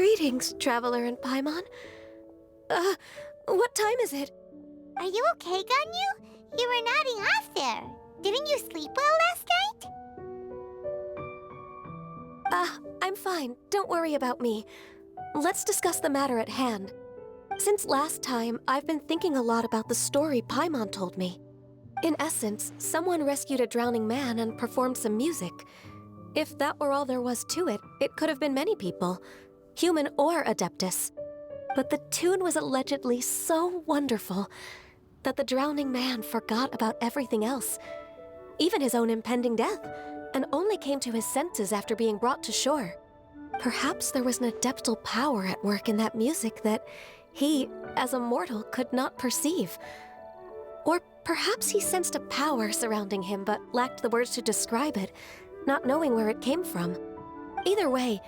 Greetings, Traveler and Paimon. What time is it? Are you okay, Ganyu? You were nodding off there. Didn't you sleep well last night? I'm fine. Don't worry about me. Let's discuss the matter at hand. Since last time, I've been thinking a lot about the story Paimon told me. In essence, someone rescued a drowning man and performed some music. If that were all there was to it, it could have been many people, human or Adeptus. But the tune was allegedly so wonderful that the drowning man forgot about everything else, even his own impending death, and only came to his senses after being brought to shore. Perhaps there was an adeptal power at work in that music that he, as a mortal, could not perceive. Or perhaps he sensed a power surrounding him but lacked the words to describe it, not knowing where it came from. Either way,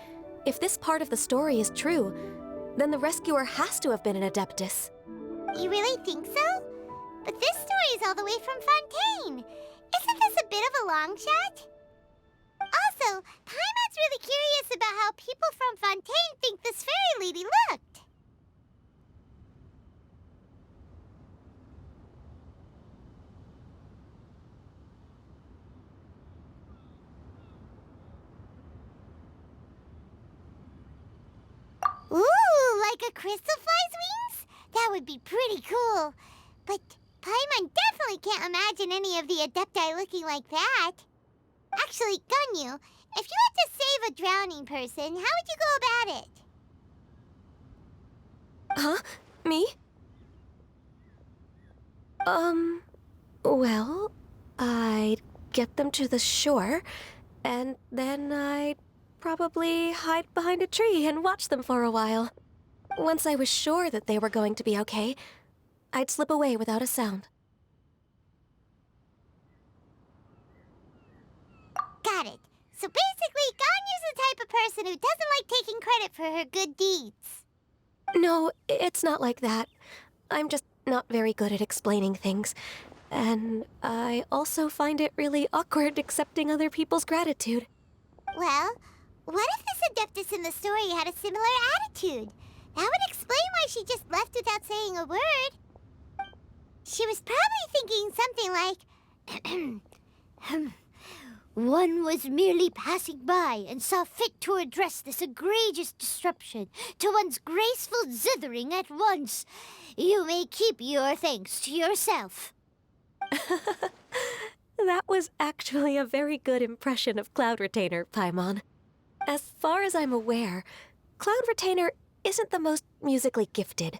if this part of the story is true, then the rescuer has to have been an Adeptus. You really think so? But this story is all the way from Fontaine. Isn't this a bit of a long shot? Also, Paimon's really curious about how people from Fontaine think this fairy lady looked. Ooh, like a crystal fly's wings? That would be pretty cool. But Paimon definitely can't imagine any of the Adepti looking like that. Actually, Ganyu, if you had to save a drowning person, how would you go about it? Huh? Me? Well, I'd get them to the shore, and then I'd probably hide behind a tree and watch them for a while. Once I was sure that they were going to be okay, I'd slip away without a sound. Got it. So basically, Ganyu's the type of person who doesn't like taking credit for her good deeds. No, it's not like that. I'm just not very good at explaining things. And I also find it really awkward accepting other people's gratitude. Well, what if this Adeptus in the story had a similar attitude? That would explain why she just left without saying a word. She was probably thinking something like, one was merely passing by and saw fit to address this egregious disruption to one's graceful zithering at once. You may keep your thanks to yourself. That was actually a very good impression of Cloud Retainer, Paimon. As far as I'm aware, Cloud Retainer isn't the most musically gifted.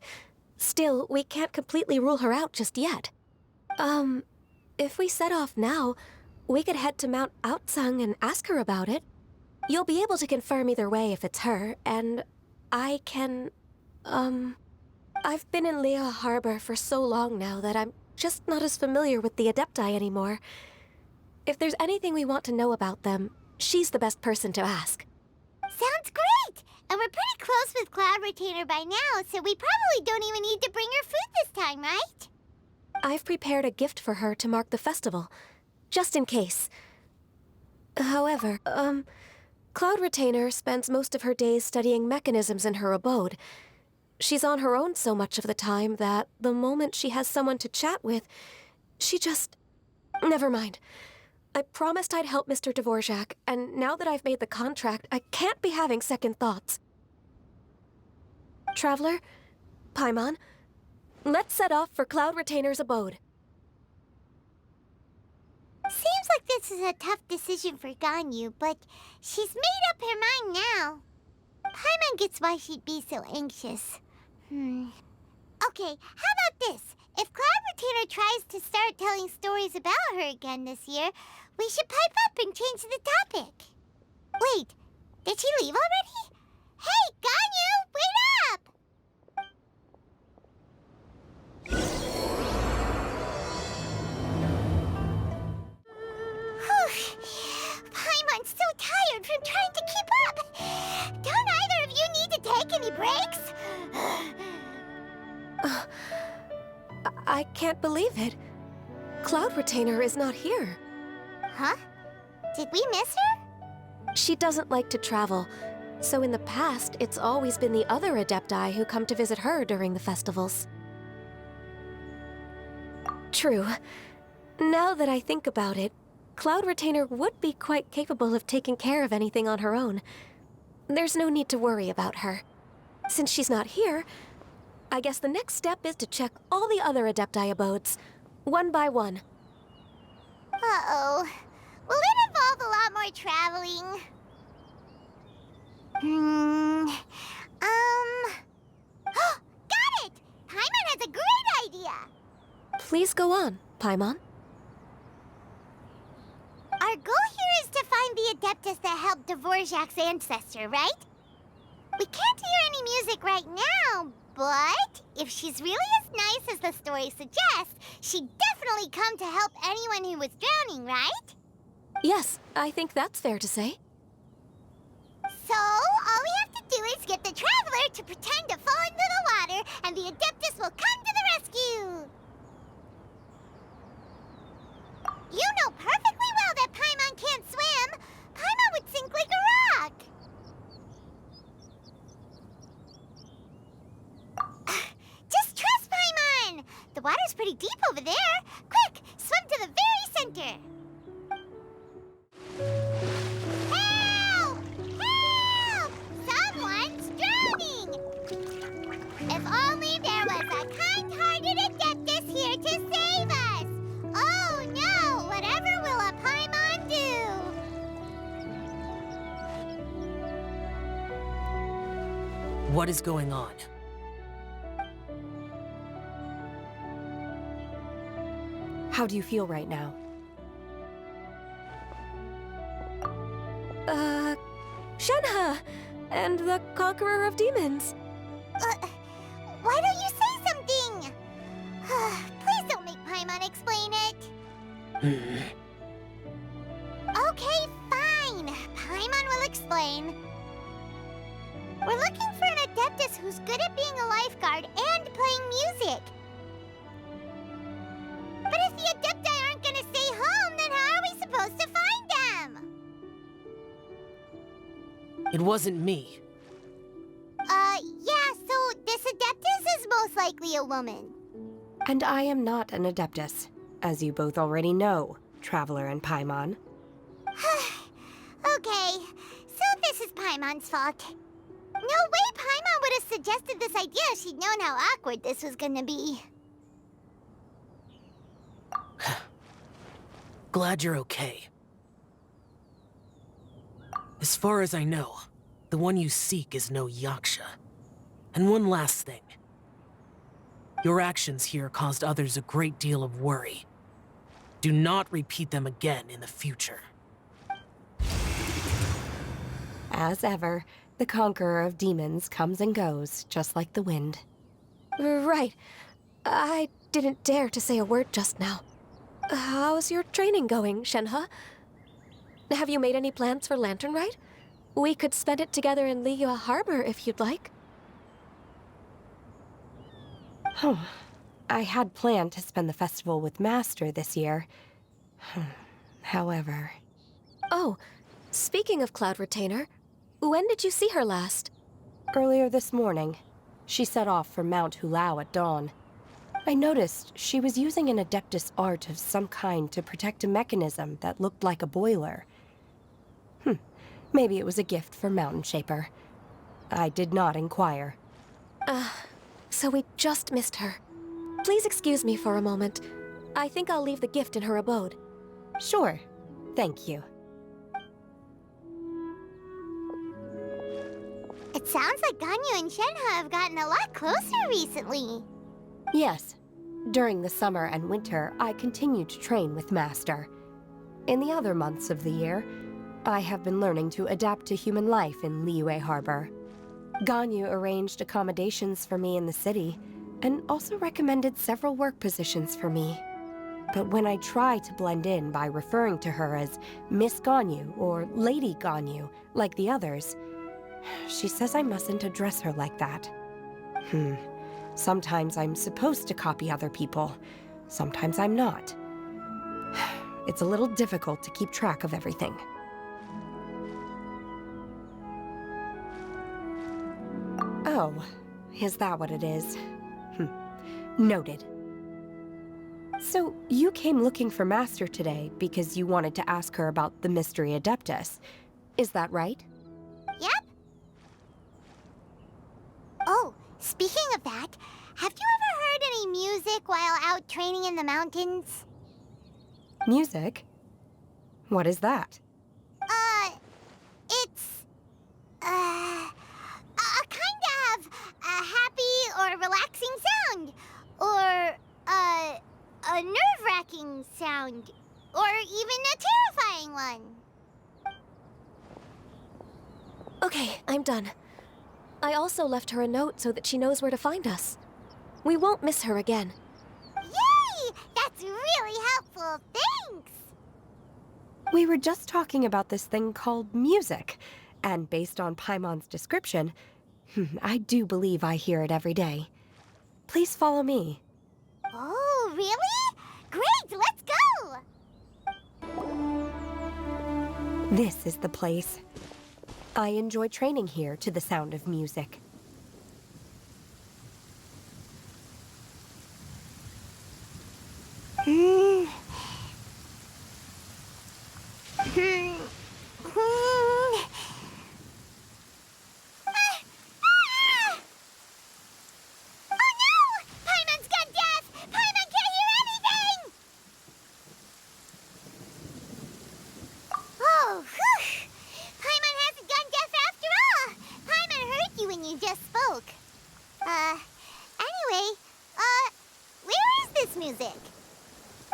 Still, we can't completely rule her out just yet. If we set off now, we could head to Mount Outsung and ask her about it. You'll be able to confirm either way if it's her, and I can, I've been in Lea Harbor for so long now that I'm just not as familiar with the Adepti anymore. If there's anything we want to know about them, she's the best person to ask. Sounds great! And we're pretty close with Cloud Retainer by now, so we probably don't even need to bring her food this time, right? I've prepared a gift for her to mark the festival, just in case. However, Cloud Retainer spends most of her days studying mechanisms in her abode. She's on her own so much of the time that the moment she has someone to chat with, she just... Never mind. I promised I'd help Mr. Dvorak, and now that I've made the contract, I can't be having second thoughts. Traveler, Paimon, let's set off for Cloud Retainer's abode. Seems like this is a tough decision for Ganyu, but she's made up her mind now. Paimon gets why she'd be so anxious. Okay, how about this? If Cloud Retainer tries to start telling stories about her again this year, we should pipe up and change the topic. Wait, did she leave already? Hey, Ganyu, wait up! Paimon's so tired from trying to keep up. Don't either of you need to take any breaks? I can't believe it. Cloud Retainer is not here. Huh? Did we miss her? She doesn't like to travel, So in the past, it's always been the other Adepti who come to visit her during the festivals. True. Now that I think about it, Cloud Retainer would be quite capable of taking care of anything on her own. There's no need to worry about her. Since she's not here, I guess the next step is to check all the other Adepti abodes, one by one. Uh-oh. Will it involve a lot more traveling? Got it! Paimon has a great idea! Please go on, Paimon. Our goal here is to find the Adeptus that helped Dvorak's ancestor, right? We can't hear any music right now, but if she's really as nice as the story suggests, she'd definitely come to help anyone who was drowning, right? Yes, I think that's fair to say. So, all we have to do is get the Traveler to pretend to fall into the water, and the Adeptus will come to the rescue! You know perfectly well that Paimon can't swim! Paimon would sink like a rock! Just trust Paimon! The water's pretty deep over there. Quick, swim to the very center! Help! Help! Someone's drowning! If only there was a kind-hearted Adeptus here to save us! Oh no! Whatever will a Paimon do? What is going on? How do you feel right now? Shenhe! And the Conqueror of Demons. Why don't you say something? Please don't make Paimon explain it. Okay, fine. Paimon will explain. We're looking for an Adeptus who's good at being a lifeguard and playing music. But if the Adepti aren't gonna stay home, then how are we supposed to find them? It wasn't me. Yeah, so this Adeptus is most likely a woman. And I am not an Adeptus, as you both already know, Traveler and Paimon. Okay, so this is Paimon's fault. No way Paimon would have suggested this idea if she'd known how awkward this was gonna be. Glad you're okay. As far as I know, the one you seek is no Yaksha. And one last thing. Your actions here caused others a great deal of worry. Do not repeat them again in the future. As ever, the Conqueror of Demons comes and goes, just like the wind. Right. I didn't dare to say a word just now. How's your training going, Shenhe? Have you made any plans for Lantern Rite? We could spend it together in Liyue Harbor if you'd like. I had planned to spend the festival with Master this year. However... Oh, speaking of Cloud Retainer, when did you see her last? Earlier this morning, she set off for Mount Hulao at dawn. I noticed she was using an Adeptus art of some kind to protect a mechanism that looked like a boiler. Maybe it was a gift for Mountain Shaper. I did not inquire. So we just missed her. Please excuse me for a moment. I think I'll leave the gift in her abode. Sure. Thank you. It sounds like Ganyu and Shenhe have gotten a lot closer recently. Yes. During the summer and winter, I continued to train with Master. In the other months of the year, I have been learning to adapt to human life in Liyue Harbor. Ganyu arranged accommodations for me in the city, and also recommended several work positions for me. But when I try to blend in by referring to her as Miss Ganyu or Lady Ganyu, like the others, she says I mustn't address her like that. Sometimes I'm supposed to copy other people, sometimes I'm not. It's a little difficult to keep track of everything. Oh, is that what it is? Noted. So, you came looking for Master today because you wanted to ask her about the Mystery Adeptus. Is that right? Yep. Oh, speaking of that, have you ever heard any music while out training in the mountains? Music? What is that? It's, a kind of a happy or relaxing sound. Or, a nerve-wracking sound. Or even a terrifying one. Okay, I'm done. I also left her a note so that she knows where to find us. We won't miss her again. Yay! That's really helpful. Thanks! We were just talking about this thing called music, and based on Paimon's description, I do believe I hear it every day. Please follow me. Oh, really? Great, let's go! This is the place. I enjoy training here to the sound of music.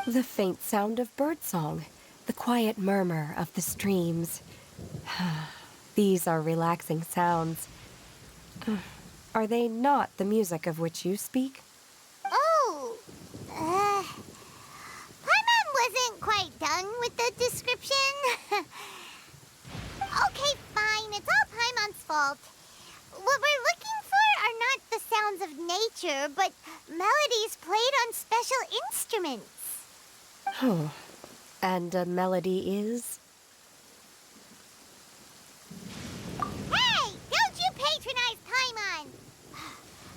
The faint sound of birdsong, the quiet murmur of the streams. These are relaxing sounds. Are they not the music of which you speak? Oh, Paimon wasn't quite done with the description. Okay, fine, it's all Paimon's fault. What we're looking for are not the sounds of nature, but melodies played on special instruments. Oh, and a melody is? Hey, don't you patronize Paimon!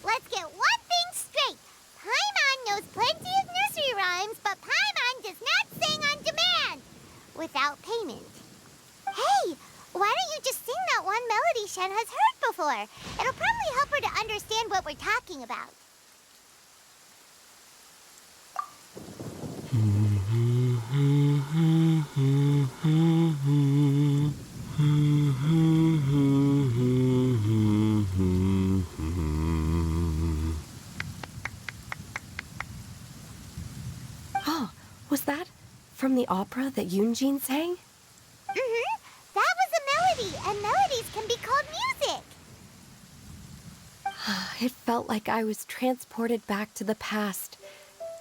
Let's get one thing straight. Paimon knows plenty of nursery rhymes, but Paimon does not sing on demand without payment. Hey, why don't you just sing that one melody Shen has heard before? It'll probably help her to understand what we're talking about. Oh, was that from the opera that Yunjin sang? Mm-hmm. That was a melody, and melodies can be called music. It felt like I was transported back to the past.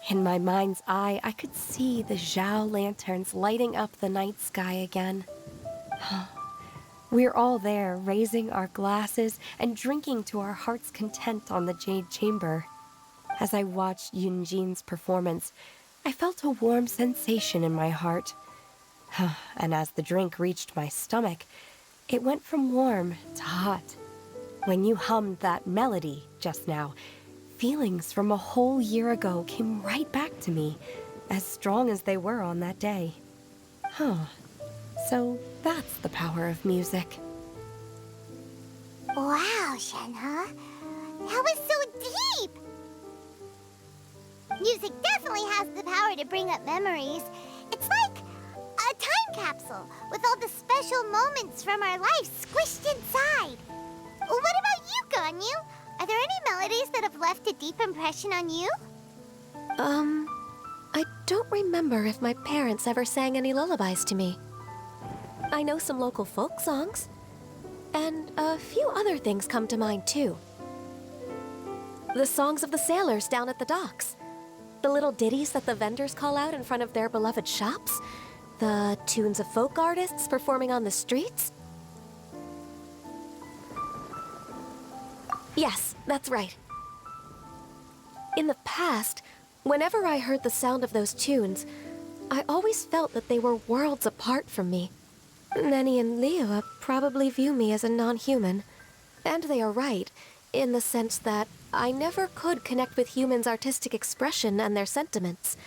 In my mind's eye, I could see the Zhao lanterns lighting up the night sky again. We're all there, raising our glasses and drinking to our heart's content on the Jade Chamber. As I watched Yunjin's performance, I felt a warm sensation in my heart. And as the drink reached my stomach, it went from warm to hot. When you hummed that melody just now, feelings from a whole year ago came right back to me, as strong as they were on that day. So that's the power of music. Wow, Shenhe. That was so deep! Music definitely has the power to bring up memories. It's like a time capsule with all the special moments from our lives squished inside. What about you, Ganyu? Are there any melodies that have left a deep impression on you? I don't remember if my parents ever sang any lullabies to me. I know some local folk songs, and a few other things come to mind, too. The songs of the sailors down at the docks. The little ditties that the vendors call out in front of their beloved shops. The tunes of folk artists performing on the streets. Yes, that's right. In the past, whenever I heard the sound of those tunes, I always felt that they were worlds apart from me. Nenny and Liyue probably view me as a non-human. And they are right. in the sense that I never could connect with humans' artistic expression and their sentiments.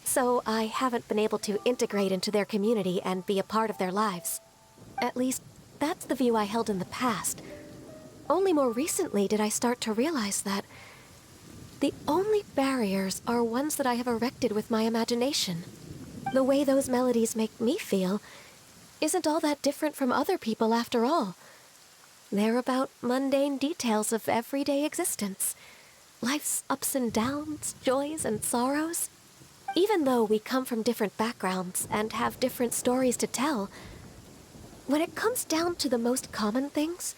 So I haven't been able to integrate into their community and be a part of their lives. At least, that's the view I held in the past. Only more recently did I start to realize that the only barriers are ones that I have erected with my imagination. The way those melodies make me feel isn't all that different from other people after all. They're about mundane details of everyday existence. Life's ups and downs, joys and sorrows. Even though we come from different backgrounds and have different stories to tell, when it comes down to the most common things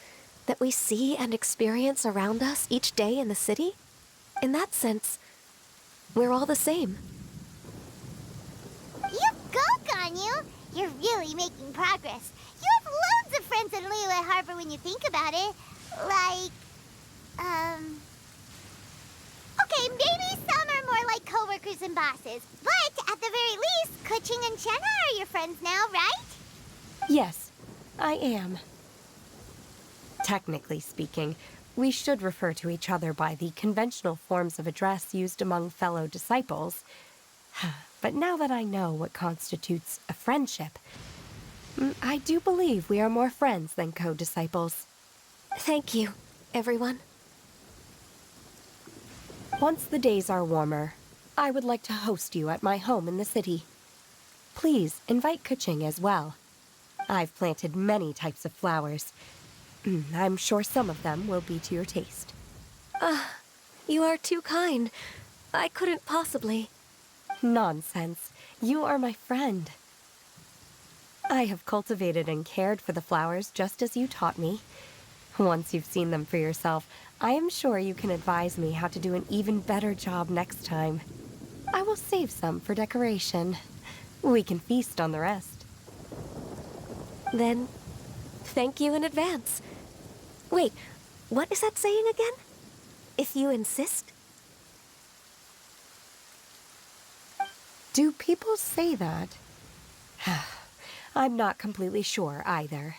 that we see and experience around us each day in the city, in that sense, we're all the same. You go, Ganyu! You're really making progress. You have loads of friends in Liyue Harbor when you think about it. Like, okay, maybe some are more like coworkers and bosses. But at the very least, Kuching and Chenna are your friends now, right? Yes, I am. Technically speaking, we should refer to each other by the conventional forms of address used among fellow disciples. But now that I know what constitutes a friendship, I do believe we are more friends than co-disciples. Thank you, everyone. Once the days are warmer, I would like to host you at my home in the city. Please invite Kuching as well. I've planted many types of flowers. I'm sure some of them will be to your taste. You are too kind. I couldn't possibly. Nonsense. You are my friend. I have cultivated and cared for the flowers just as you taught me. Once you've seen them for yourself, I am sure you can advise me how to do an even better job next time. I will save some for decoration. We can feast on the rest. Then, thank you in advance. Wait, what is that saying again? If you insist? Do people say that? I'm not completely sure either.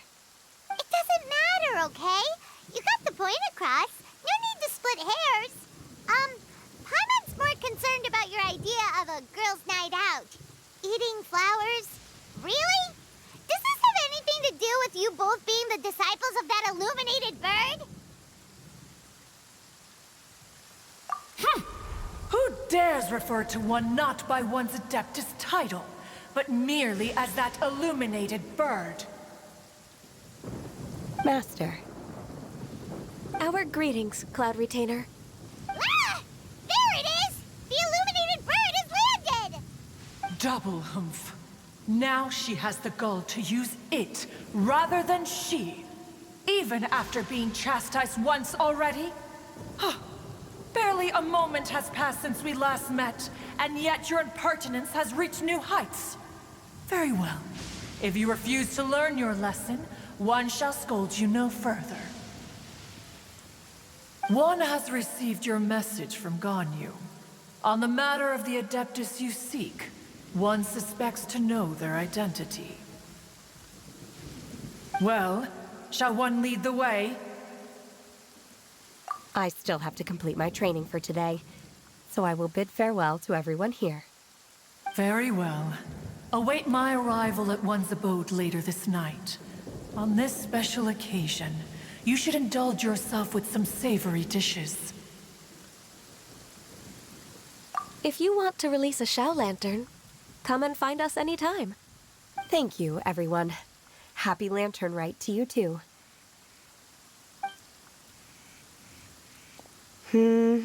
It doesn't matter, okay? You got the point across. No need to split hairs. Paimon's more concerned about your idea of a girls' night out. Eating flowers? Really? Does this have anything to do with you both being the disciples of that illuminated bird? Who dares refer to one not by one's Adeptus title, but merely as that illuminated bird? Master. Our greetings, Cloud Retainer. Ah! There it is! The illuminated bird has landed! Double humph. Now she has the gall to use it rather than she, even after being chastised once already. Barely a moment has passed since we last met, and yet your impertinence has reached new heights. Very well. If you refuse to learn your lesson, one shall scold you no further. One has received your message from Ganyu. On the matter of the Adeptus you seek, one suspects to know their identity. Well, shall one lead the way? I still have to complete my training for today, so I will bid farewell to everyone here. Very well. Await my arrival at one's abode later this night. On this special occasion, you should indulge yourself with some savory dishes. If you want to release a Shao Lantern, come and find us anytime. Thank you, everyone. Happy Lantern Rite to you too. Is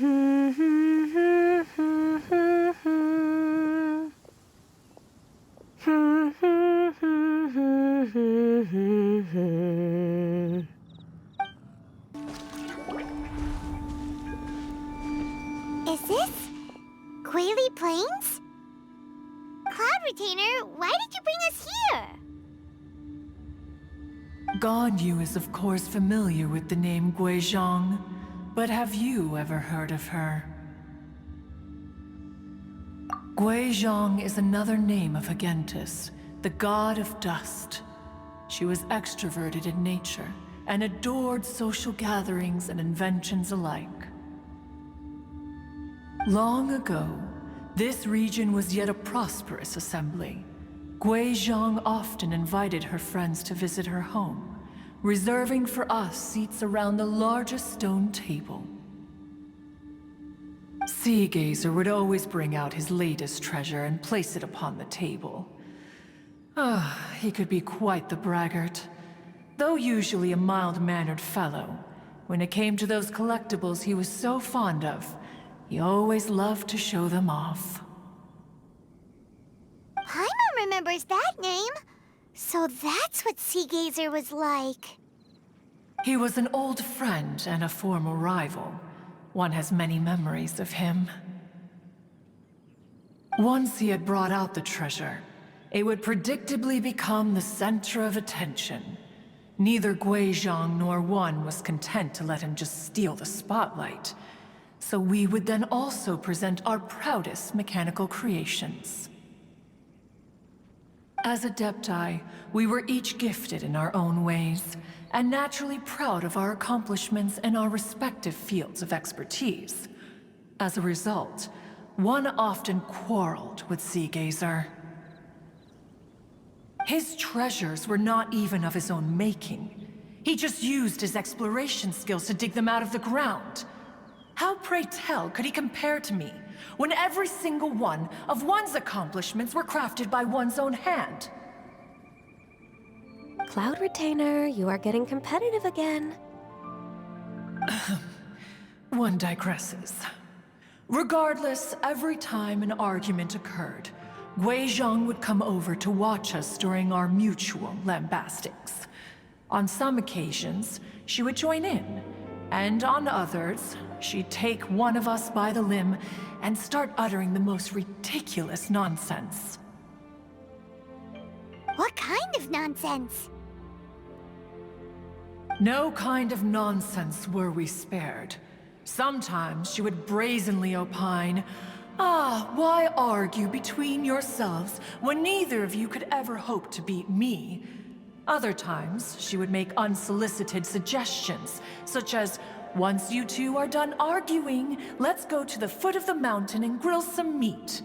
this Quaily Plains? Cloud Retainer, why did you bring us here? Ganyu is of course familiar with the name Guizhong, but have you ever heard of her? Guizhong is another name of Agentis, the god of dust. She was extroverted in nature and adored social gatherings and inventions alike. Long ago, this region was yet a prosperous assembly. Gui Zhang often invited her friends to visit her home, reserving for us seats around the largest stone table. Sea Gazer would always bring out his latest treasure and place it upon the table. He could be quite the braggart. Though usually a mild-mannered fellow, when it came to those collectibles he was so fond of, he always loved to show them off. Paimon remembers that name. So that's what Sea Gazer was like. He was an old friend and a former rival. One has many memories of him. Once he had brought out the treasure, it would predictably become the center of attention. Neither Gui Zhang nor One was content to let him just steal the spotlight. So we would then also present our proudest mechanical creations. As Adepti, we were each gifted in our own ways, and naturally proud of our accomplishments in our respective fields of expertise. As a result, One often quarreled with Sea Gazer. His treasures were not even of his own making. He just used his exploration skills to dig them out of the ground. How, pray tell, could he compare to me, when every single one of One's accomplishments were crafted by one's own hand? Cloud Retainer, you are getting competitive again. One digresses. Regardless, every time an argument occurred, Gui Zhang would come over to watch us during our mutual lambastics. On some occasions, she would join in, and on others, she'd take one of us by the limb and start uttering the most ridiculous nonsense. What kind of nonsense? No kind of nonsense were we spared. Sometimes she would brazenly opine, why argue between yourselves when neither of you could ever hope to beat me? Other times, she would make unsolicited suggestions, such as, once you two are done arguing, let's go to the foot of the mountain and grill some meat.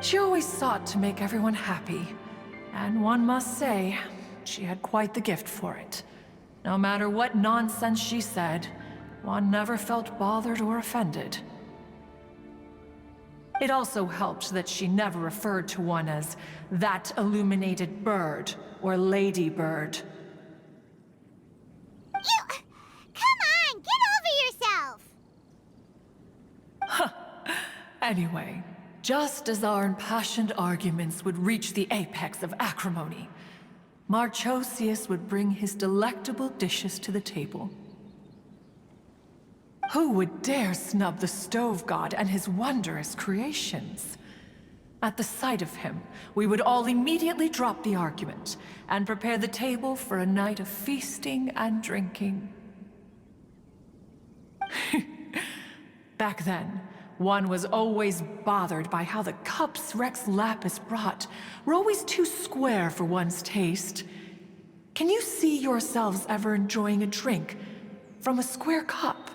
She always sought to make everyone happy, and one must say, she had quite the gift for it. No matter what nonsense she said, One never felt bothered or offended. It also helped that she never referred to One as that illuminated bird or lady bird. Come on, get over yourself! Anyway, just as our impassioned arguments would reach the apex of acrimony, Marchosius would bring his delectable dishes to the table. Who would dare snub the stove god and his wondrous creations? At the sight of him, we would all immediately drop the argument and prepare the table for a night of feasting and drinking. Back then, One was always bothered by how the cups Rex Lapis brought were always too square for one's taste. Can you see yourselves ever enjoying a drink from a square cup?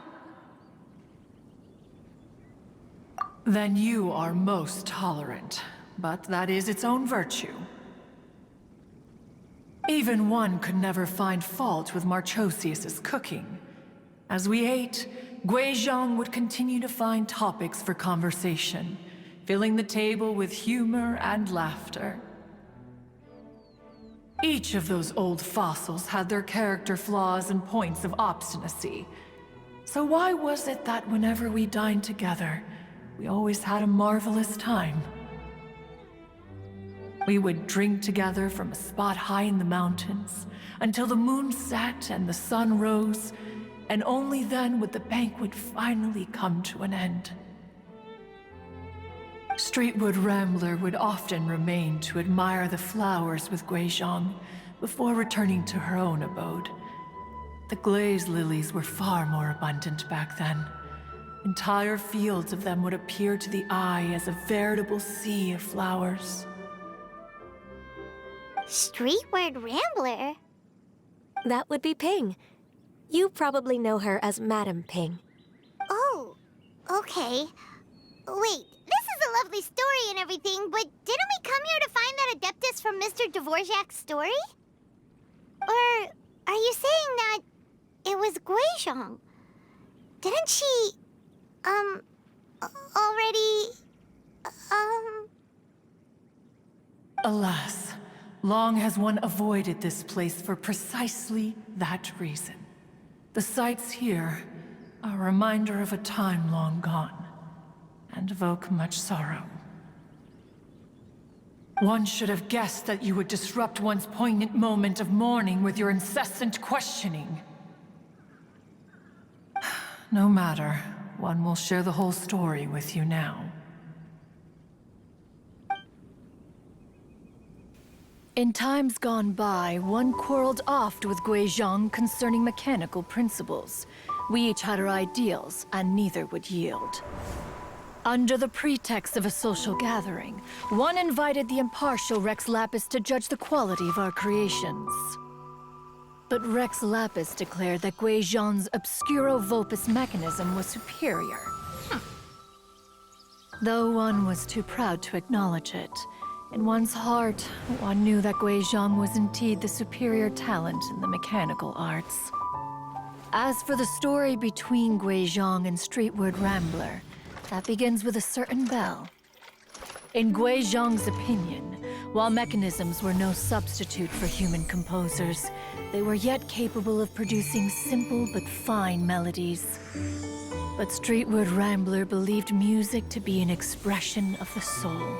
Then you are most tolerant, but that is its own virtue. Even One could never find fault with Marchosius's cooking. As we ate, Gui Zhang would continue to find topics for conversation, filling the table with humor and laughter. Each of those old fossils had their character flaws and points of obstinacy. So why was it that whenever we dined together, we always had a marvelous time? We would drink together from a spot high in the mountains, until the moon set and the sun rose, and only then would the banquet finally come to an end. Streetwood Rambler would often remain to admire the flowers with Gui Zhang before returning to her own abode. The glaze lilies were far more abundant back then. Entire fields of them would appear to the eye as a veritable sea of flowers. Streetward Rambler? That would be Ping. You probably know her as Madam Ping. Oh, okay. Wait, this is a lovely story and everything, but didn't we come here to find that Adeptus from Mr. Dvorak's story? Or are you saying that it was Guizhong? Didn't she, already, Alas, long has one avoided this place for precisely that reason. The sights here are a reminder of a time long gone, and evoke much sorrow. One should have guessed that you would disrupt one's poignant moment of mourning with your incessant questioning. No matter, one will share the whole story with you now. In times gone by, one quarreled oft with Guizhong concerning mechanical principles. We each had our ideals, and neither would yield. Under the pretext of a social gathering, one invited the impartial Rex Lapis to judge the quality of our creations. But Rex Lapis declared that Guizhong's Obscuro Vulpus mechanism was superior. Though one was too proud to acknowledge it, in one's heart, one knew that Guizhong was indeed the superior talent in the mechanical arts. As for the story between Guizhong and Streetward Rambler, that begins with a certain bell. In Guizhong's opinion, while mechanisms were no substitute for human composers, they were yet capable of producing simple but fine melodies. But Streetward Rambler believed music to be an expression of the soul,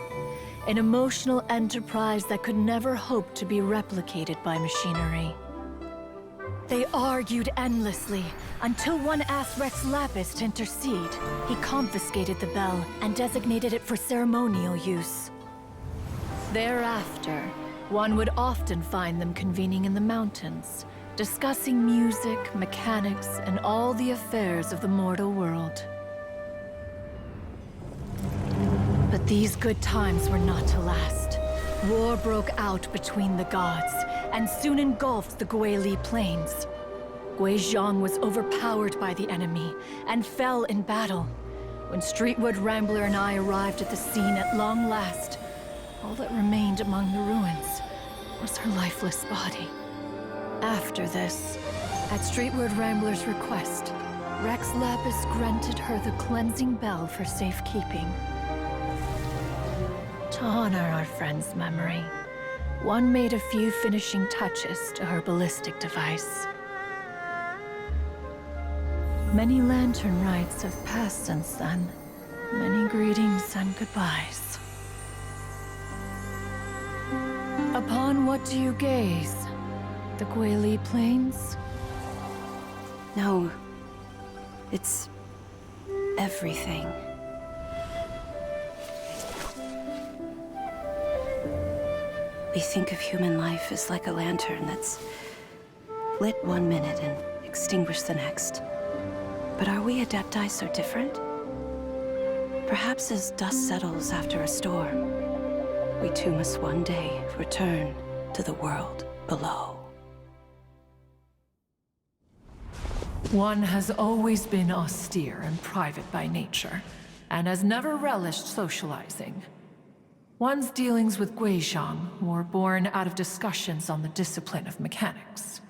an emotional enterprise that could never hope to be replicated by machinery. They argued endlessly, until one asked Rex Lapis to intercede. He confiscated the bell and designated it for ceremonial use. Thereafter, one would often find them convening in the mountains, discussing music, mechanics, and all the affairs of the mortal world. But these good times were not to last. War broke out between the gods, and soon engulfed the Guili Plains. Guizhong was overpowered by the enemy, and fell in battle. When Streetwood Rambler and I arrived at the scene at long last, all that remained among the ruins was her lifeless body. After this, at Streetwood Rambler's request, Rex Lapis granted her the cleansing bell for safekeeping. To honor our friend's memory, one made a few finishing touches to her ballistic device. Many lantern rites have passed since then. Many greetings and goodbyes. Upon what do you gaze? The Guili Plains? No. It's everything. We think of human life as like a lantern that's lit one minute and extinguished the next. But are we Adepti so different? Perhaps as dust settles after a storm, we too must one day return to the world below. One has always been austere and private by nature, and has never relished socializing. One's dealings with Guizhong were born out of discussions on the discipline of mechanics.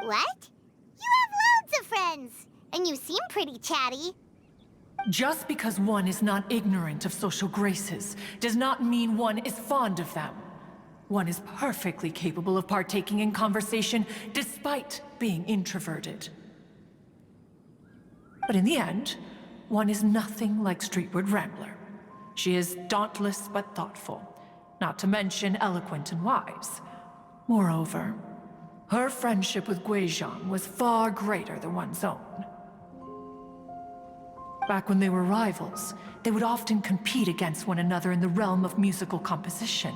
what? You have loads of friends, and you seem pretty chatty. Just because one is not ignorant of social graces does not mean one is fond of them. One is perfectly capable of partaking in conversation despite being introverted. But in the end, one is nothing like Streetward Rambler. She is dauntless but thoughtful, not to mention eloquent and wise. Moreover, her friendship with Guizhong was far greater than one's own. Back when they were rivals, they would often compete against one another in the realm of musical composition.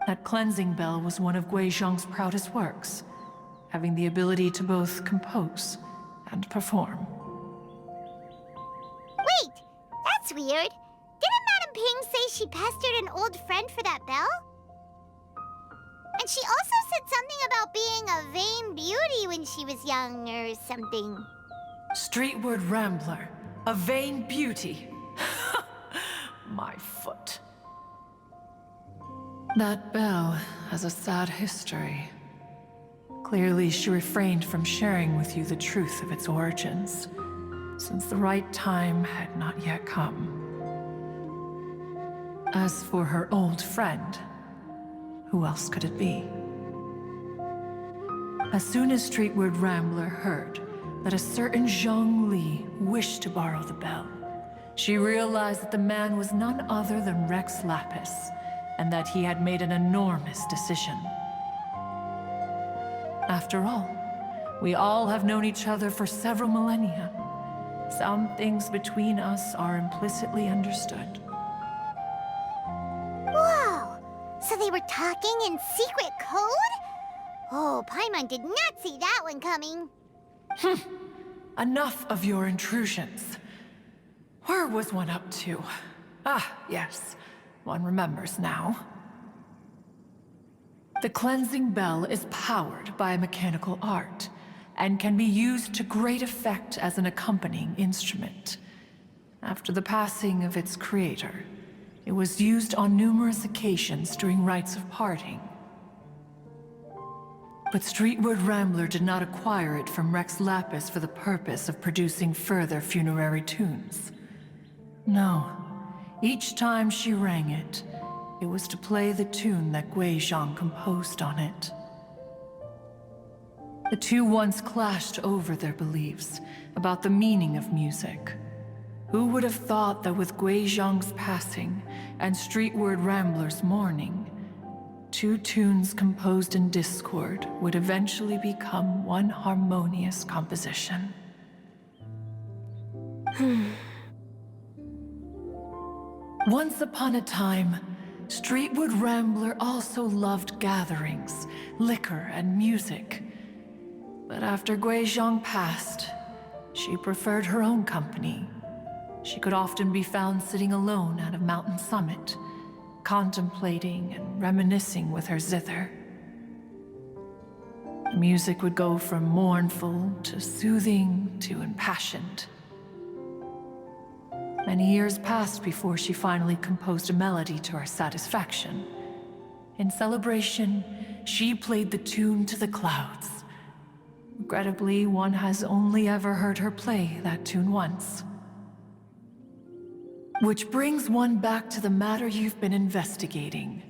That cleansing bell was one of Guizhong's proudest works, having the ability to both compose and perform. Wait, that's weird. Didn't Madam Ping say she pestered an old friend for that bell? And And she also said something about being a vain beauty when she was young or something. Streetward Rambler, a vain beauty. My foot. That bell has a sad history. Clearly, she refrained from sharing with you the truth of its origins, since the right time had not yet come. As for her old friend, who else could it be? As soon as Streetward Rambler heard that a certain Zhang Li wished to borrow the bell, she realized that the man was none other than Rex Lapis, and that he had made an enormous decision. After all, we all have known each other for several millennia. Some things between us are implicitly understood. Whoa! So they were talking in secret code? Oh, Paimon did not see that one coming. Enough of your intrusions. Where was one up to? Ah, yes. One remembers now. The cleansing bell is powered by a mechanical art, and can be used to great effect as an accompanying instrument. After the passing of its creator, it was used on numerous occasions during rites of parting. But Streetward Rambler did not acquire it from Rex Lapis for the purpose of producing further funerary tunes. No. Each time she rang it, it was to play the tune that Guizhong composed on it. The two once clashed over their beliefs about the meaning of music. Who would have thought that with Guizhong's passing and Streetward Rambler's mourning, two tunes composed in discord would eventually become one harmonious composition? Once upon a time, Streetward Rambler also loved gatherings, liquor, and music. But after Guizhong passed, she preferred her own company. She could often be found sitting alone at a mountain summit, contemplating and reminiscing with her zither. The music would go from mournful to soothing to impassioned. Many years passed before she finally composed a melody to her satisfaction. In celebration, she played the tune to the clouds. Regrettably, one has only ever heard her play that tune once. Which brings one back to the matter you've been investigating.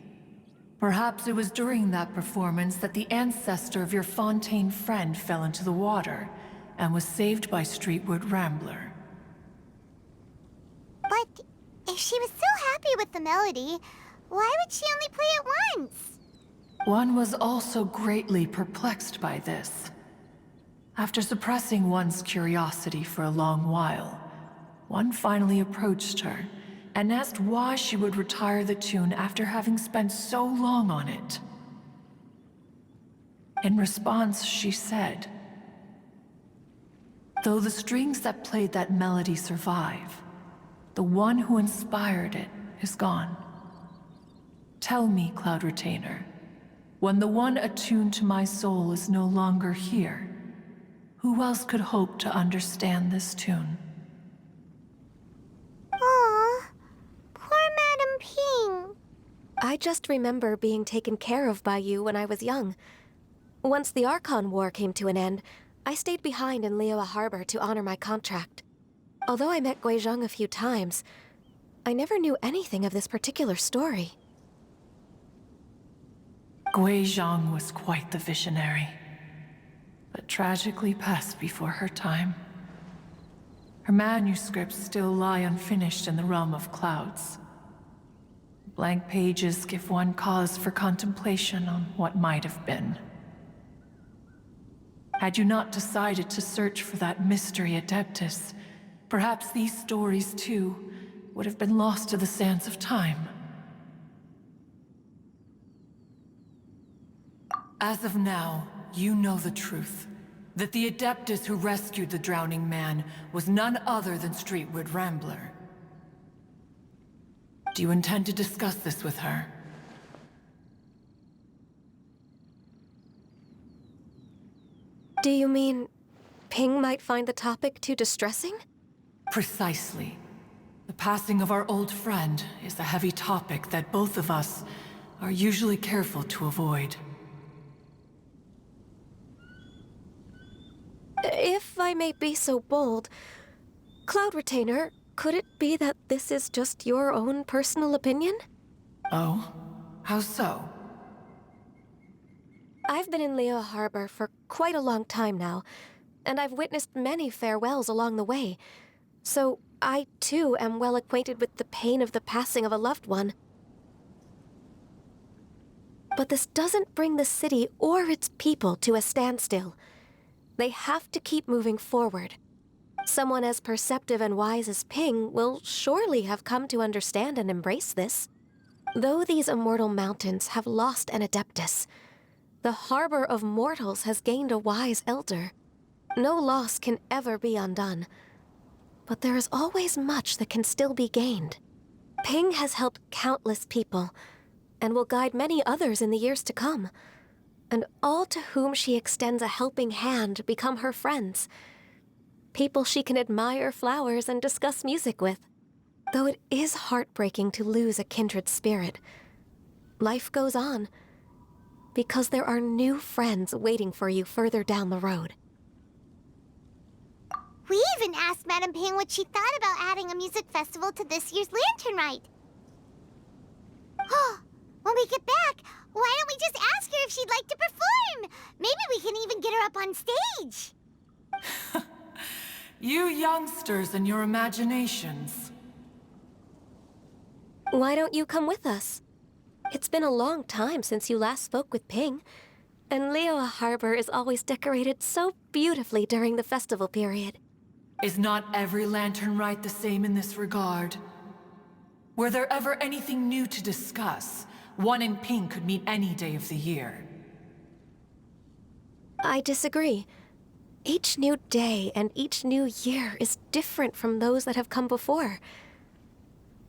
Perhaps it was during that performance that the ancestor of your Fontaine friend fell into the water and was saved by Streetward Rambler. But if she was so happy with the melody, why would she only play it once? One was also greatly perplexed by this. After suppressing one's curiosity for a long while, one finally approached her and asked why she would retire the tune after having spent so long on it. In response, she said, "Though the strings that played that melody survive, the one who inspired it is gone. Tell me, Cloud Retainer, when the one attuned to my soul is no longer here, who else could hope to understand this tune?" Aw, poor Madame Ping. I just remember being taken care of by you when I was young. Once the Archon War came to an end, I stayed behind in Liyue Harbor to honor my contract. Although I met Guizhong a few times, I never knew anything of this particular story. Guizhong was quite the visionary, but tragically passed before her time. Her manuscripts still lie unfinished in the realm of clouds. Blank pages give one cause for contemplation on what might have been. Had you not decided to search for that mystery Adeptus, perhaps these stories, too, would have been lost to the sands of time. As of now, you know the truth. That the Adeptus who rescued the drowning man was none other than Streetward Rambler. Do you intend to discuss this with her? Do you mean Ping might find the topic too distressing? Precisely. The passing of our old friend is a heavy topic that both of us are usually careful to avoid. If I may be so bold, Cloud Retainer, could it be that this is just your own personal opinion? Oh? How so? I've been in Leo Harbor for quite a long time now, and I've witnessed many farewells along the way, so I too am well acquainted with the pain of the passing of a loved one. But this doesn't bring the city or its people to a standstill. They have to keep moving forward. Someone as perceptive and wise as Ping will surely have come to understand and embrace this. Though these immortal mountains have lost an Adeptus, the harbor of mortals has gained a wise elder. No loss can ever be undone, but there is always much that can still be gained. Ping has helped countless people, and will guide many others in the years to come. And all to whom she extends a helping hand become her friends. People she can admire flowers and discuss music with. Though it is heartbreaking to lose a kindred spirit, life goes on, because there are new friends waiting for you further down the road. We even asked Madame Ping what she thought about adding a music festival to this year's Lantern Rite. Oh, when we get back, why don't we just ask her if she'd like to perform? Maybe we can even get her up on stage. You youngsters and your imaginations. Why don't you come with us? It's been a long time since you last spoke with Ping, and Leo Harbor is always decorated so beautifully during the festival period. Is not every Lantern Rite the same in this regard? Were there ever anything new to discuss? One in Ping could meet any day of the year. I disagree. Each new day and each new year is different from those that have come before.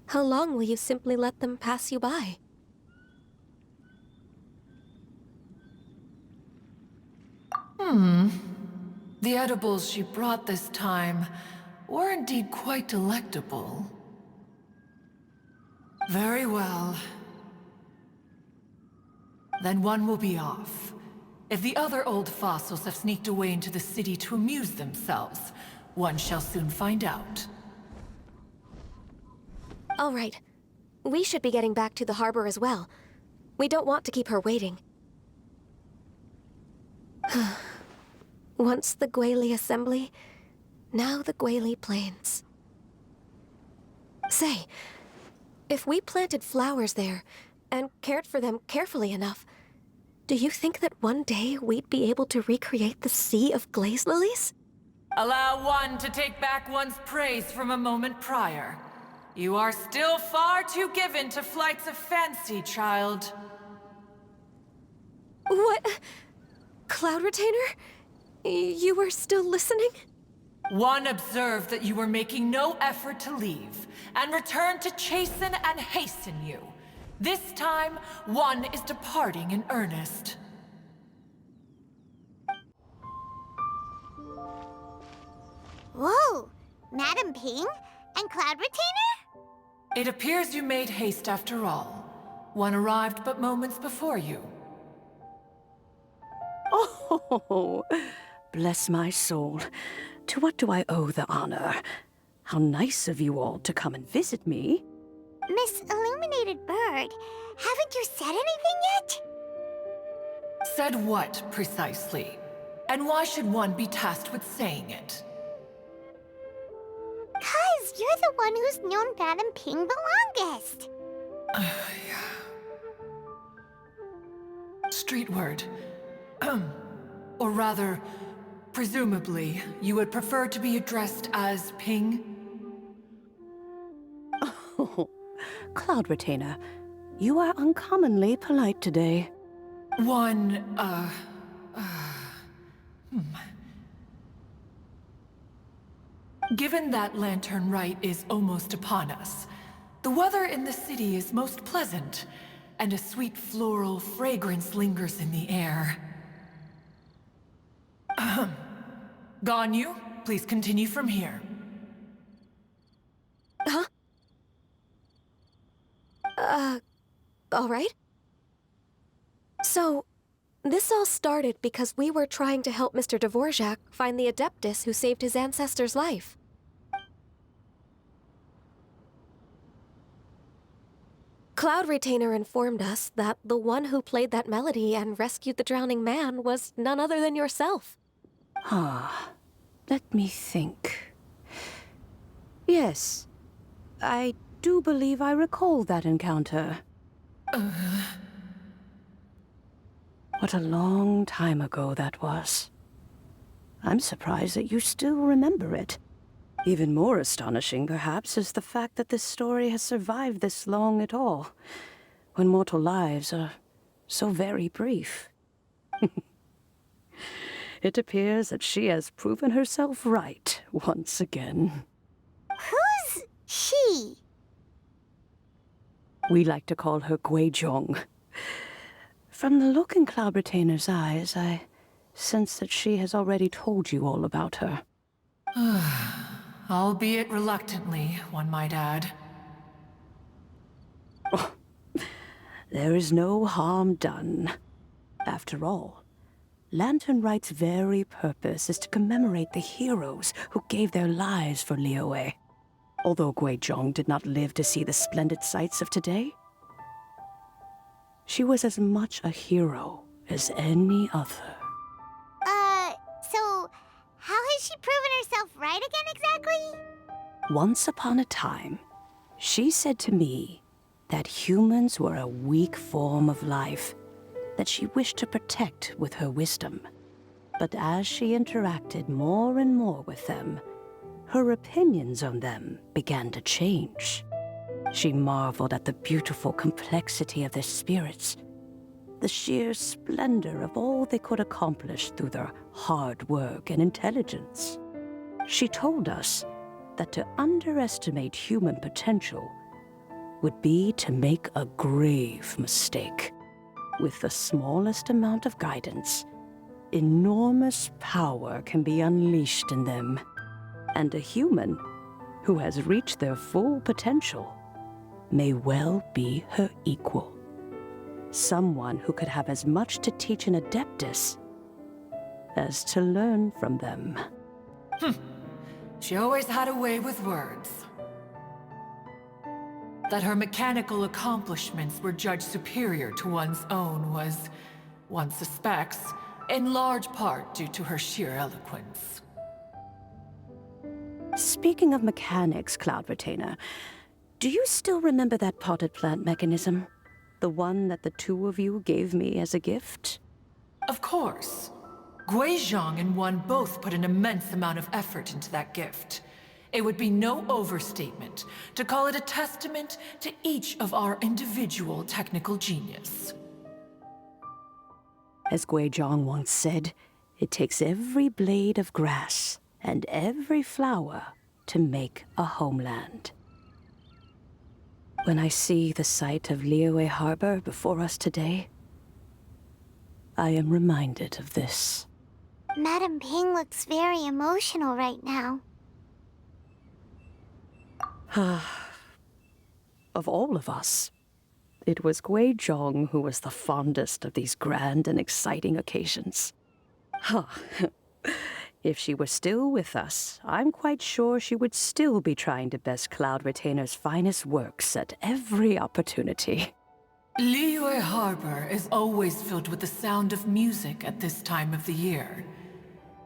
How long will you simply let them pass you by? The edibles she brought this time were indeed quite delectable. Very well. Then one will be off. If the other old fossils have sneaked away into the city to amuse themselves, one shall soon find out. All right. We should be getting back to the harbor as well. We don't want to keep her waiting. Once the Guili Assembly, now the Guili Plains. Say, if we planted flowers there and cared for them carefully enough, do you think that one day we'd be able to recreate the sea of glaze lilies? Allow one to take back one's praise from a moment prior. You are still far too given to flights of fancy, child. What? Cloud Retainer? You were still listening? One observed that you were making no effort to leave, and returned to chasten and hasten you. This time, one is departing in earnest. Whoa, Madame Ping and Cloud Retainer? It appears you made haste after all. One arrived but moments before you. Oh, bless my soul. To what do I owe the honor? How nice of you all to come and visit me. Miss Illuminated Bird, haven't you said anything yet? Said what, precisely? And why should one be tasked with saying it? 'Cause you're the one who's known Madame Ping the longest. Street word. Or rather, presumably, you would prefer to be addressed as Ping? Oh, Cloud Retainer, you are uncommonly polite today. Given that Lantern Rite is almost upon us, the weather in the city is most pleasant, and a sweet floral fragrance lingers in the air. Ganyu, please continue from here. Huh? All right. So, this all started because we were trying to help Mr. Dvorak find the Adeptus who saved his ancestor's life. Cloud Retainer informed us that the one who played that melody and rescued the drowning man was none other than yourself. Let me think. Yes, I do believe I recall that encounter. What a long time ago that was. I'm surprised that you still remember it. Even more astonishing, perhaps, is the fact that this story has survived this long at all, when mortal lives are so very brief. It appears that she has proven herself right once again. Who's she? We like to call her Guizhong. From the look in Cloud Retainer's eyes, I sense that she has already told you all about her. Albeit reluctantly, one might add. There is no harm done. After all, Lantern Rite's very purpose is to commemorate the heroes who gave their lives for Liyue. Although Guizhong did not live to see the splendid sights of today, she was as much a hero as any other. So how has she proven herself right again exactly? Once upon a time, she said to me that humans were a weak form of life that she wished to protect with her wisdom. But as she interacted more and more with them, her opinions on them began to change. She marveled at the beautiful complexity of their spirits, the sheer splendor of all they could accomplish through their hard work and intelligence. She told us that to underestimate human potential would be to make a grave mistake. With the smallest amount of guidance, enormous power can be unleashed in them. And a human who has reached their full potential may well be her equal. Someone who could have as much to teach an Adeptus as to learn from them. She always had a way with words. That her mechanical accomplishments were judged superior to one's own was, one suspects, in large part due to her sheer eloquence. Speaking of mechanics, Cloud Retainer, do you still remember that potted plant mechanism? The one that the two of you gave me as a gift? Of course. Guizhong and one both put an immense amount of effort into that gift. It would be no overstatement to call it a testament to each of our individual technical genius. As Guizhong once said, it takes every blade of grass and every flower to make a homeland. When I see the sight of Liyue Harbor before us today, I am reminded of this. Madam Ping looks very emotional right now. Of all of us, it was Guizhong who was the fondest of these grand and exciting occasions. If she were still with us, I'm quite sure she would still be trying to best Cloud Retainer's finest works at every opportunity. Liyue Harbor is always filled with the sound of music at this time of the year.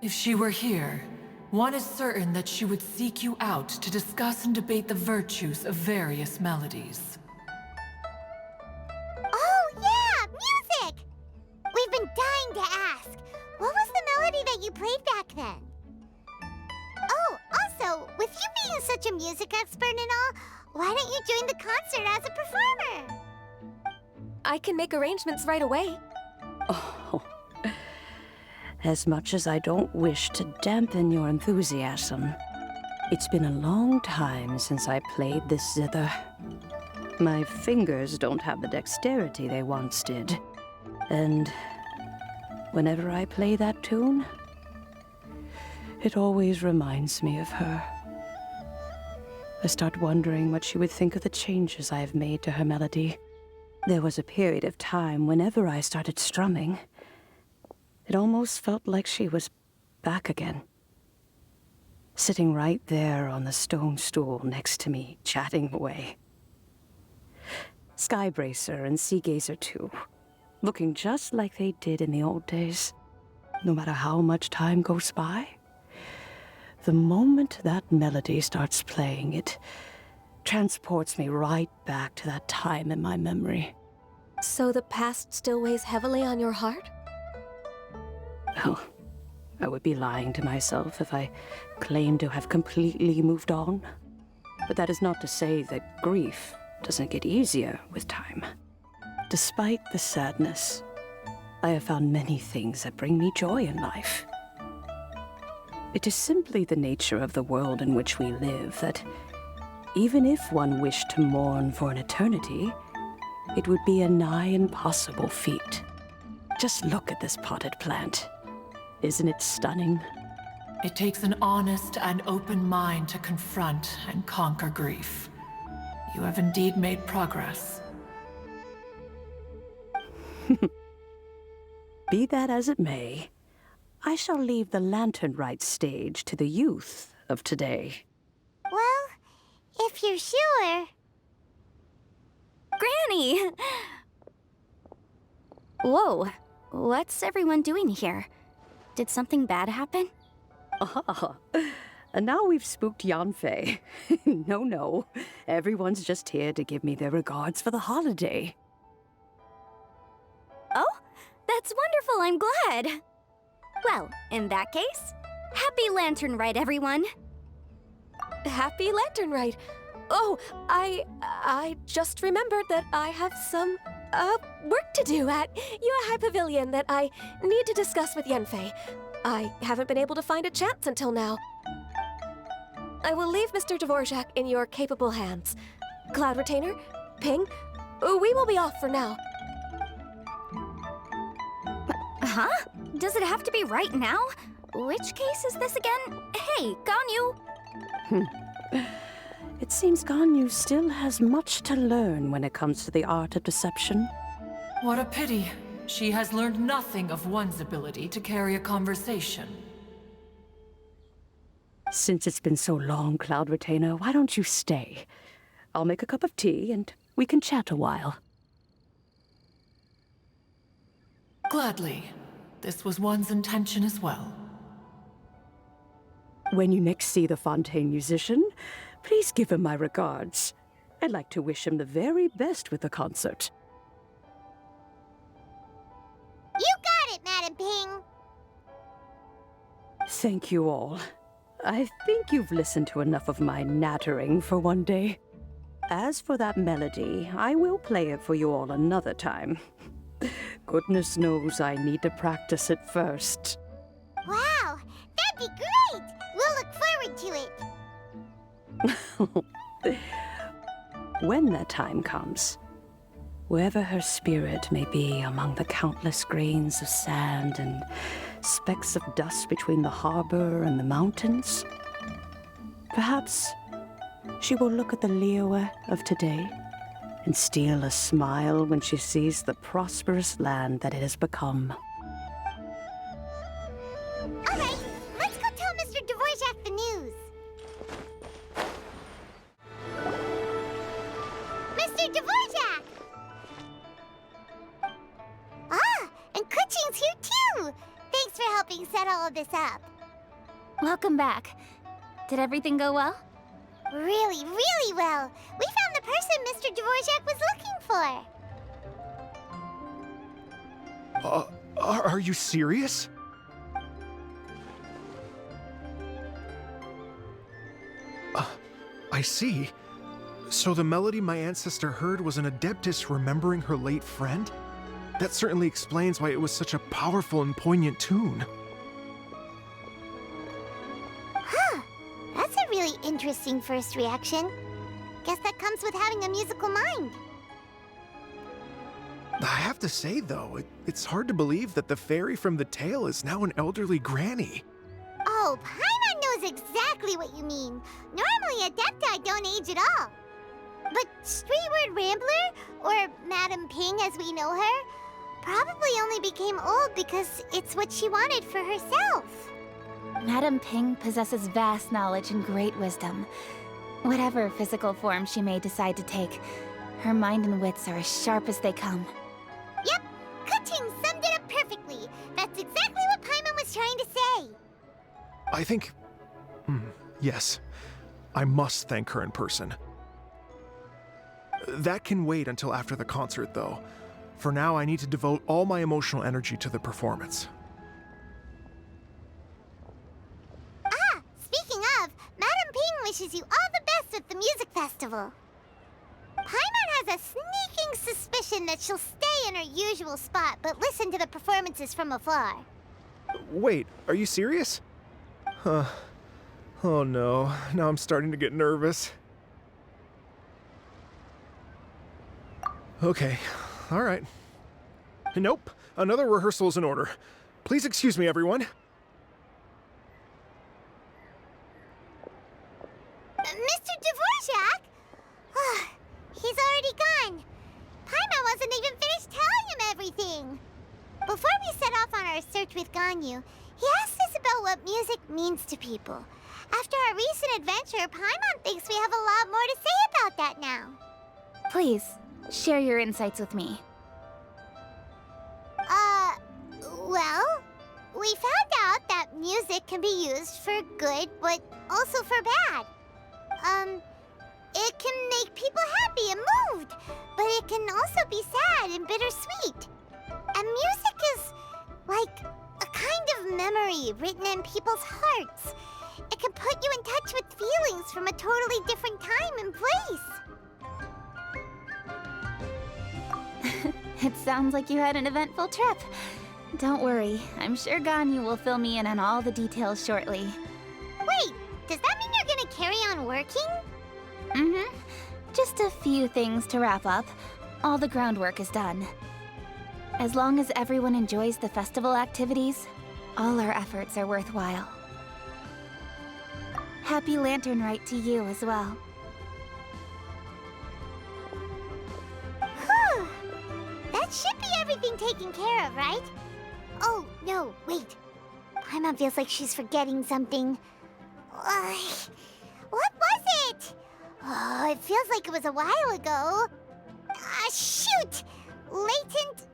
If she were here, one is certain that she would seek you out to discuss and debate the virtues of various melodies. Oh yeah, music! We've been dying to ask. What was the melody that you played back then? Oh, also, with you being such a music expert and all, why don't you join the concert as a performer? I can make arrangements right away. Oh, as much as I don't wish to dampen your enthusiasm, it's been a long time since I played this zither. My fingers don't have the dexterity they once did. And whenever I play that tune, It always reminds me of her. I start wondering what she would think of the changes I have made to her melody. There was a period of time whenever I started strumming, it almost felt like she was back again. Sitting right there on the stone stool next to me, chatting away. Skybracer and Seagazer too, looking just like they did in the old days. No matter how much time goes by, the moment that melody starts playing, it transports me right back to that time in my memory. So the past still weighs heavily on your heart? Oh, I would be lying to myself if I claimed to have completely moved on. But that is not to say that grief doesn't get easier with time. Despite the sadness, I have found many things that bring me joy in life. It is simply the nature of the world in which we live that even if one wished to mourn for an eternity, it would be a nigh impossible feat. Just look at this potted plant. Isn't it stunning? It takes an honest and open mind to confront and conquer grief. You have indeed made progress. Be that as it may, I shall leave the lantern rite stage to the youth of today. Well, if you're sure. Granny! Whoa, what's everyone doing here? Did something bad happen? Ah, and now we've spooked Yanfei. No, everyone's just here to give me their regards for the holiday. Oh, that's wonderful, I'm glad. Well, in that case, happy Lantern Rite, everyone. Happy Lantern Rite. Oh, I just remembered that I have some, work to do at Yuehai Pavilion that I need to discuss with Yanfei. I haven't been able to find a chance until now. I will leave Mr. Dvorak in your capable hands. Cloud Retainer, Ping, we will be off for now. Huh? Does it have to be right now? Which case is this again? Hey, Ganyu! It seems Ganyu still has much to learn when it comes to the art of deception. What a pity. She has learned nothing of one's ability to carry a conversation. Since it's been so long, Cloud Retainer, why don't you stay? I'll make a cup of tea and we can chat a while. Gladly. This was one's intention as well. When you next see the Fontaine musician, please give him my regards. I'd like to wish him the very best with the concert. You got it, Madam Ping. Thank you all. I think you've listened to enough of my nattering for one day. As for that melody, I will play it for you all another time. Goodness knows I need to practice it first. Wow, that'd be great. We'll look forward to it. When that time comes, wherever her spirit may be among the countless grains of sand and specks of dust between the harbor and the mountains, perhaps she will look at the Liyue of today and steal a smile when she sees the prosperous land that it has become. All right, let's go tell Mr. Dvorak the news. Mr. Dvorak! Ah, and Kuching's here too! Thanks for helping set all of this up. Welcome back. Did everything go well? Really, really well. We found the person Mr. Dvorak was looking for. Are you serious? I see. So the melody my ancestor heard was an adeptus remembering her late friend? That certainly explains why it was such a powerful and poignant tune. Huh. That's a really interesting first reaction. Guess that comes with having a musical mind. I have to say, though, it's hard to believe that the fairy from the tale is now an elderly granny. Oh, Oh, Paimon knows exactly what you mean. Normally, Adepti don't age at all. But Streetward Rambler, or Madam Ping as we know her, probably only became old because it's what she wanted for herself. Madam Ping possesses vast knowledge and great wisdom. Whatever physical form she may decide to take, her mind and wits are as sharp as they come. Yep, Kuching summed it up perfectly. That's exactly what Paimon was trying to say. I think... yes. I must thank her in person. That can wait until after the concert, though. For now, I need to devote all my emotional energy to the performance. Ah, speaking of, Madam Ping wishes you all the best with the music festival. Paimon has a sneaking suspicion that she'll stay in her usual spot but listen to the performances from afar. Wait, are you serious? Huh. Oh no, now I'm starting to get nervous. Okay, alright. Nope, another rehearsal is in order. Please excuse me, everyone. Mr. Dvorak? He's already gone. Paimon wasn't even finished telling him everything. Before we set off on our search with Ganyu, he asked us about what music means to people. After our recent adventure, Paimon thinks we have a lot more to say about that now. Please, share your insights with me. Well, we found out that music can be used for good, but also for bad. It can make people happy and moved, but it can also be sad and bittersweet. And music is like a kind of memory written in people's hearts. It can put you in touch with feelings from a totally different time and place. It sounds like you had an eventful trip. Don't worry, I'm sure Ganyu will fill me in on all the details shortly. Wait, does that mean you're gonna carry on working? Mm-hmm. Just a few things to wrap up. All the groundwork is done. As long as everyone enjoys the festival activities, all our efforts are worthwhile. Happy Lantern Rite to you as well. Whew. That should be everything taken care of, right? Oh, no, wait. Paimon feels like she's forgetting something. What was it? Oh, it feels like it was a while ago. Shoot! Latent...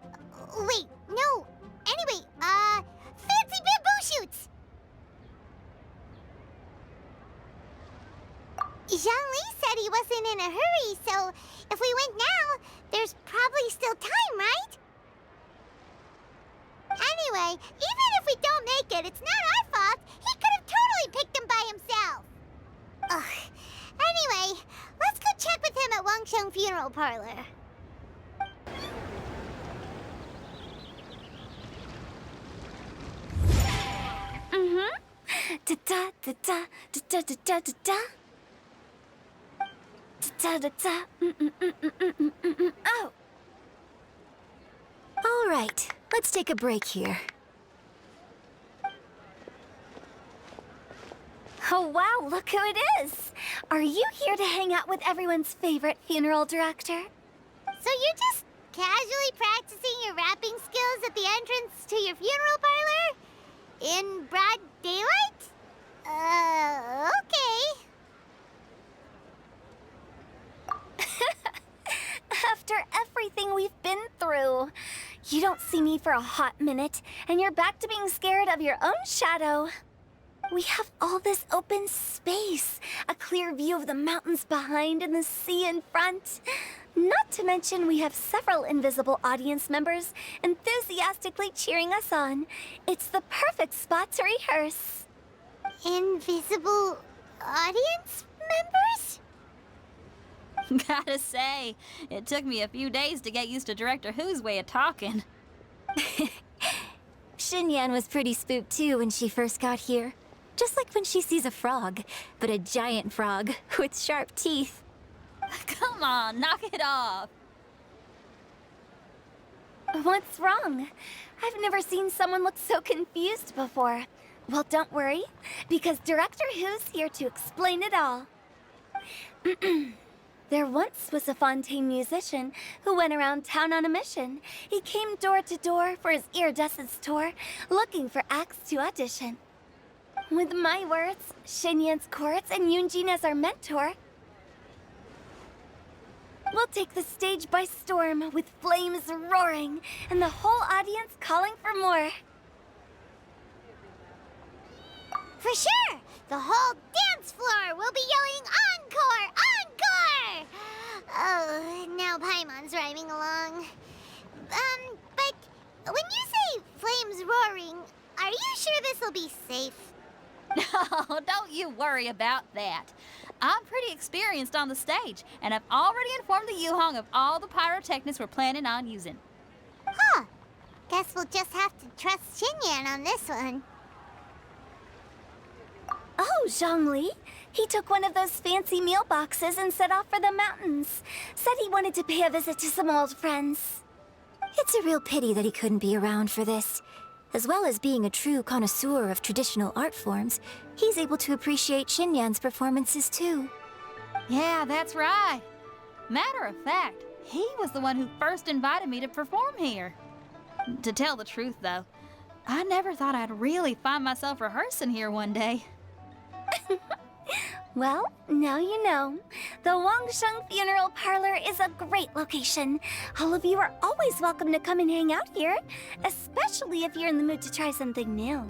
Wait, no. Anyway, fancy bamboo shoots! Zhang-Li said he wasn't in a hurry, so if we went now, there's probably still time, right? Anyway, even if we don't make it, it's not our fault. He could have totally picked them by himself. Ugh. Anyway, let's go check with him at Wangsheng Funeral Parlor. Mm-hmm. Da-da, da-da, da-da, da-da, da-da. Da-da-da, oh. All right, let's take a break here. Oh wow, look who it is! Are you here to hang out with everyone's favorite funeral director? So you're just casually practicing your rapping skills at the entrance to your funeral parlor? In broad daylight? Okay. After everything we've been through, you don't see me for a hot minute, and you're back to being scared of your own shadow. We have all this open space, a clear view of the mountains behind and the sea in front. Not to mention we have several invisible audience members enthusiastically cheering us on. It's the perfect spot to rehearse. Invisible audience members? Gotta say, it took me a few days to get used to Director Who's way of talking. Xinyan was pretty spooked too when she first got here. Just like when she sees a frog, but a giant frog with sharp teeth. Come on, knock it off. What's wrong? I've never seen someone look so confused before. Well, don't worry, because Director Who's here to explain it all. There once was a Fontaine musician who went around town on a mission. He came door to door for his iridescence tour, looking for acts to audition. With my words, Shinyan's chords, and Yunjin as our mentor, we'll take the stage by storm with flames roaring and the whole audience calling for more. For sure! The whole dance floor will be yelling encore! Encore! Oh, now Paimon's rhyming along. But when you say flames roaring, are you sure this'll be safe? No, don't you worry about that. I'm pretty experienced on the stage, and I've already informed the Yuhong of all the pyrotechnics we're planning on using. Huh. Guess we'll just have to trust Xinyan on this one. Oh, Zhongli. He took one of those fancy meal boxes and set off for the mountains. Said he wanted to pay a visit to some old friends. It's a real pity that he couldn't be around for this. As well as being a true connoisseur of traditional art forms, he's able to appreciate Xinyan's performances too. Yeah, that's right. Matter of fact, he was the one who first invited me to perform here. To tell the truth, though, I never thought I'd really find myself rehearsing here one day. Well, now you know. The Wangsheng Funeral Parlor is a great location. All of you are always welcome to come and hang out here, especially if you're in the mood to try something new.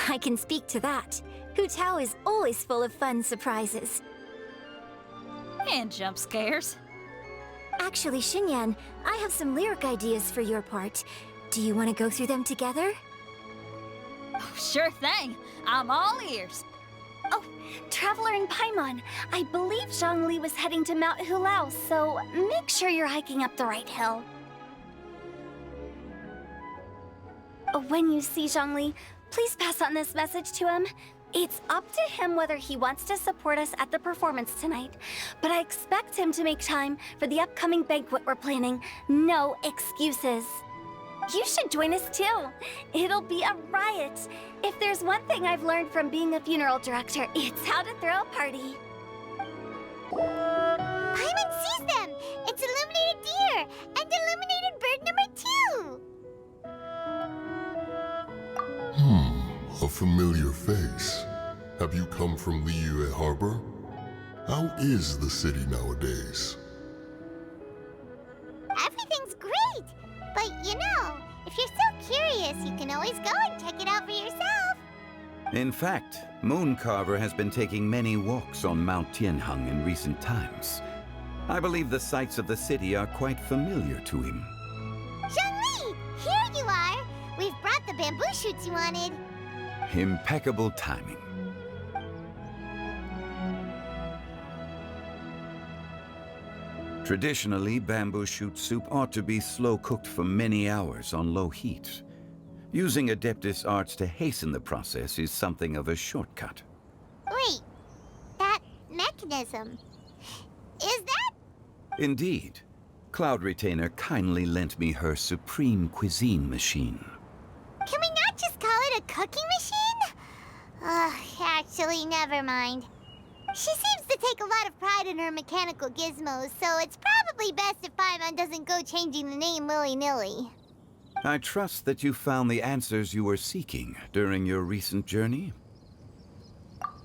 I can speak to that. Hu Tao is always full of fun surprises. And jump scares. Actually, Xinyan, I have some lyric ideas for your part. Do you want to go through them together? Oh, sure thing. I'm all ears. Oh, Traveler in Paimon, I believe Zhongli was heading to Mount Hulao, so make sure you're hiking up the right hill. When you see Zhongli, please pass on this message to him. It's up to him whether he wants to support us at the performance tonight, but I expect him to make time for the upcoming banquet we're planning. No excuses. You should join us too. It'll be a riot. If there's one thing I've learned from being a funeral director, it's how to throw a party. Paimon sees them! It's illuminated deer! And illuminated bird number 2! A familiar face. Have you come from Liyue Harbor? How is the city nowadays? Everything's great! But you know, if you're so curious, you can always go and check it out for yourself. In fact, Mooncarver has been taking many walks on Mount Tianheng in recent times. I believe the sights of the city are quite familiar to him. Zhongli! Here you are! We've brought the bamboo shoots you wanted. Impeccable timing. Traditionally, bamboo shoot soup ought to be slow-cooked for many hours on low heat. Using Adeptus arts to hasten the process is something of a shortcut. Wait, that mechanism, is that? Indeed. Cloud Retainer kindly lent me her supreme cuisine machine. Can we not just call it a cooking machine? Actually, never mind. She seems to take a lot of pride in her mechanical gizmos, so it's probably best if Paimon doesn't go changing the name willy-nilly. I trust that you found the answers you were seeking during your recent journey.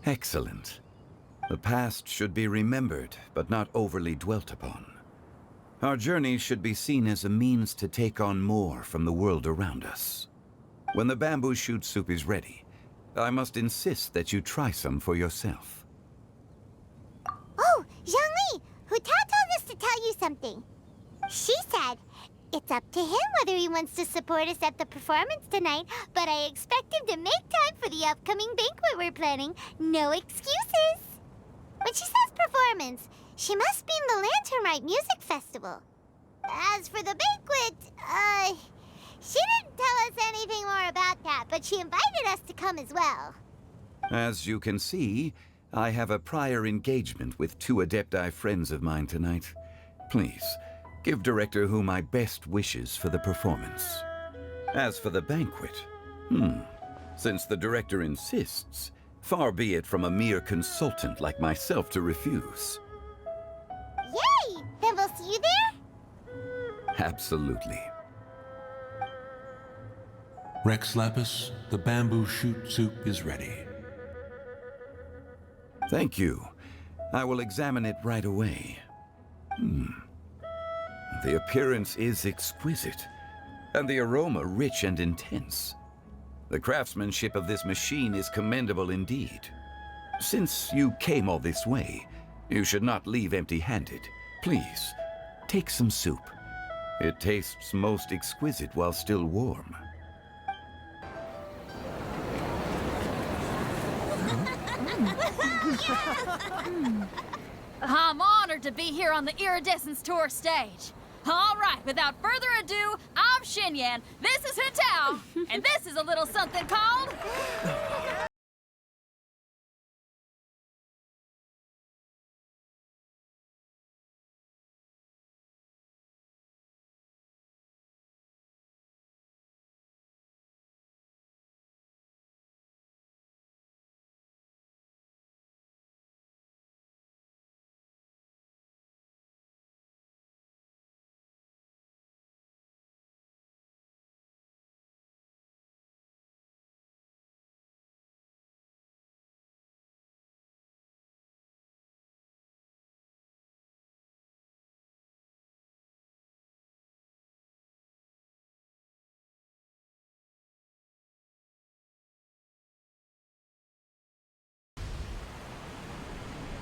Excellent. The past should be remembered, but not overly dwelt upon. Our journey should be seen as a means to take on more from the world around us. When the bamboo shoot soup is ready, I must insist that you try some for yourself. Oh, Zhongli! Hu Tao told us to tell you something. She said, it's up to him whether he wants to support us at the performance tonight, but I expect him to make time for the upcoming banquet we're planning. No excuses! When she says performance, she must mean the Lantern Rite Music Festival. As for the banquet, she didn't tell us anything more about that, but she invited us to come as well. As you can see, I have a prior engagement with 2 Adepti friends of mine tonight. Please, give Director Hu my best wishes for the performance. As for the banquet, Since the director insists, far be it from a mere consultant like myself to refuse. Yay! Then we'll see you there? Absolutely. Rex Lapis, the bamboo shoot soup is ready. Thank you. I will examine it right away. The appearance is exquisite, and the aroma rich and intense. The craftsmanship of this machine is commendable indeed. Since you came all this way, you should not leave empty-handed. Please, take some soup. It tastes most exquisite while still warm. I'm honored to be here on the Iridescence Tour stage. All right, without further ado, I'm Xinyan, this is Hu, and this is a little something called...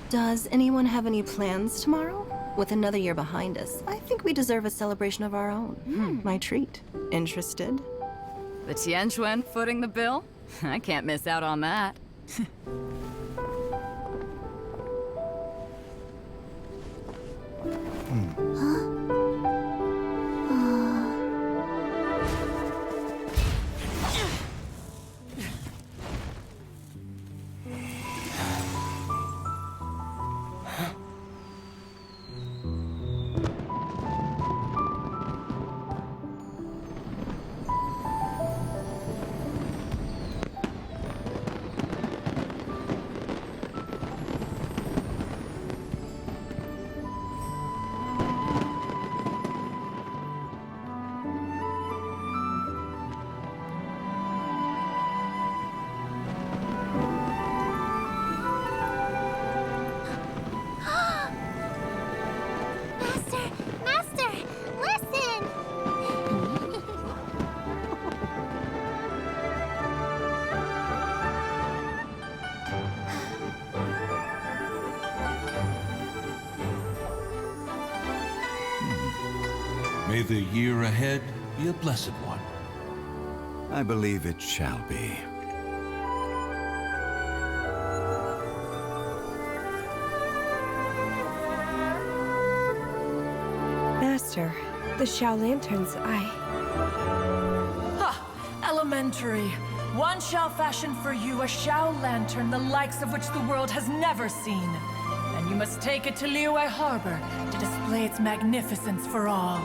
Does anyone have any plans tomorrow? With another year behind us, I think we deserve a celebration of our own. My treat. Interested? The Tianquan footing the bill? I can't miss out on that. Master, listen! May the year ahead be a blessed one. I believe it shall be. Master, the Xiao Lanterns, Elementary. One shall fashion for you a Xiao lantern the likes of which the world has never seen. And you must take it to Liyue Harbor to display its magnificence for all.